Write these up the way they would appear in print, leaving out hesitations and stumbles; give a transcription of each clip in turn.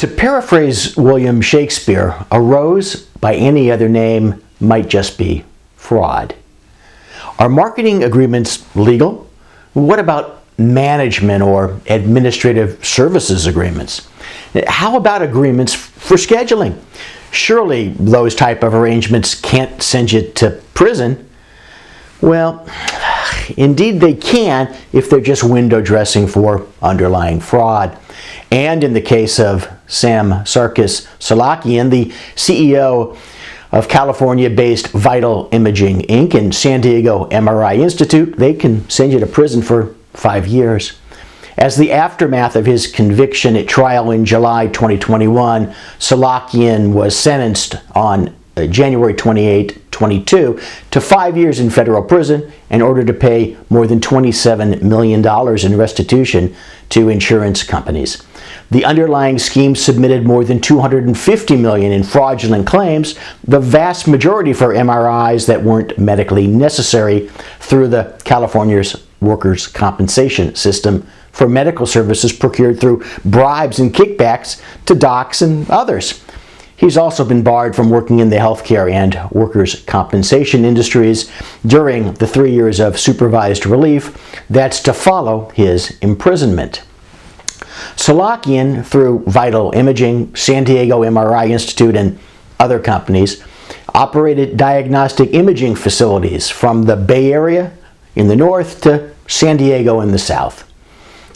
To paraphrase William Shakespeare, a rose by any other name might just be fraud. Are marketing agreements legal? What about management or administrative services agreements? How about agreements for scheduling? Surely those type of arrangements can't send you to prison. Well, indeed they can if they're just window dressing for underlying fraud. And in the case of Sam Sarkis-Salakian, the CEO of California-based Vital Imaging Inc. and San Diego MRI Institute, they can send you to prison for 5 years. As the aftermath of his conviction at trial in July 2021, Salakian was sentenced on January 28, 22 to 5 years in federal prison in order to pay more than $27 million in restitution to insurance companies. The underlying scheme submitted more than $250 million in fraudulent claims, the vast majority for MRIs that weren't medically necessary, through the California's workers' compensation system for medical services procured through bribes and kickbacks to docs and others. He's also been barred from working in the healthcare and workers' compensation industries during the 3 years of supervised relief that's to follow his imprisonment. Salakian, through Vital Imaging, San Diego MRI Institute, and other companies, operated diagnostic imaging facilities from the Bay Area in the north to San Diego in the south.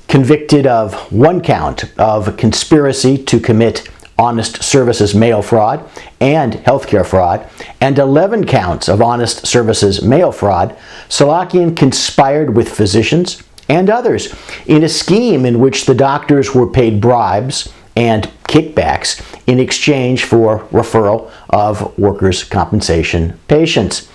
Convicted of 1 count of conspiracy to commit honest services mail fraud and healthcare fraud, and 11 counts of honest services mail fraud, Salakian conspired with physicians and others in a scheme in which the doctors were paid bribes and kickbacks in exchange for referral of workers' compensation patients.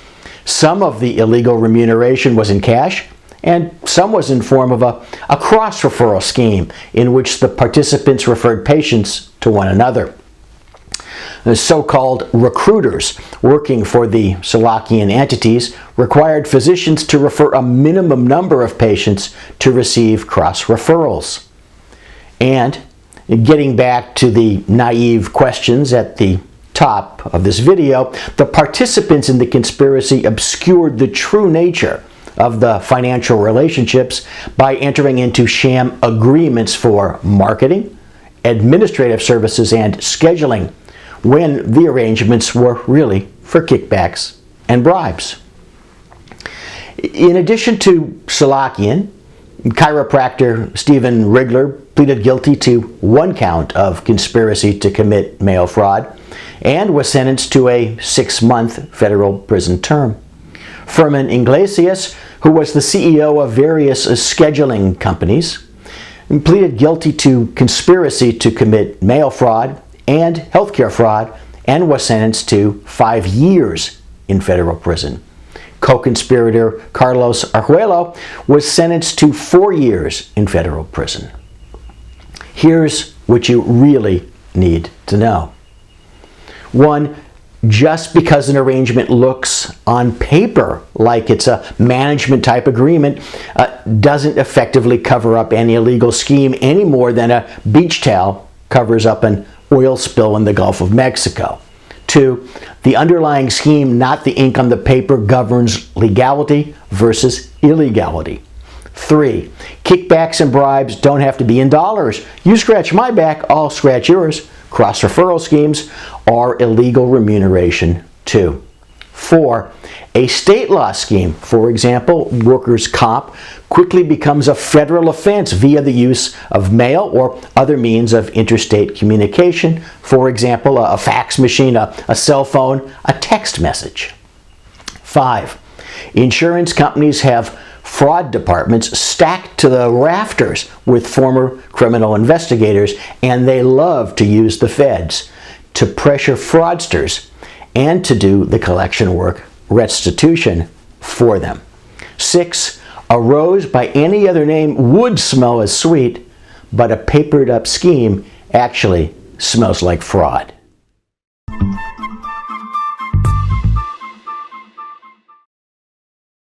Some of the illegal remuneration was in cash, and some was in form of a cross-referral scheme in which the participants referred patients to one another. The so-called recruiters working for the Salakian entities required physicians to refer a minimum number of patients to receive cross-referrals. And getting back to the naive questions at the top of this video, the participants in the conspiracy obscured the true nature of the financial relationships by entering into sham agreements for marketing, administrative services, and scheduling, when the arrangements were really for kickbacks and bribes. In addition to Salakian, chiropractor Stephen Rigler pleaded guilty to 1 count of conspiracy to commit mail fraud and was sentenced to a 6-month federal prison term. Furman Iglesias, who was the CEO of various scheduling companies, pleaded guilty to conspiracy to commit mail fraud and healthcare fraud and was sentenced to 5 years in federal prison. Co-conspirator Carlos Arguello was sentenced to 4 years in federal prison. Here's what you really need to know. 1, just because an arrangement looks on paper like it's a management type agreement doesn't effectively cover up any illegal scheme any more than a beach towel covers up an oil spill in the Gulf of Mexico. 2, the underlying scheme, not the ink on the paper, governs legality versus illegality. 3, kickbacks and bribes don't have to be in dollars. You scratch my back, I'll scratch yours. Cross-referral schemes are illegal remuneration too. 4, a state law scheme, for example, workers' comp, quickly becomes a federal offense via the use of mail or other means of interstate communication, for example, a fax machine, a cell phone, a text message. 5, insurance companies have fraud departments stacked to the rafters with former criminal investigators, and they love to use the feds to pressure fraudsters and to do the collection work, restitution, for them. 6, a rose by any other name would smell as sweet, but a papered up scheme actually smells like fraud.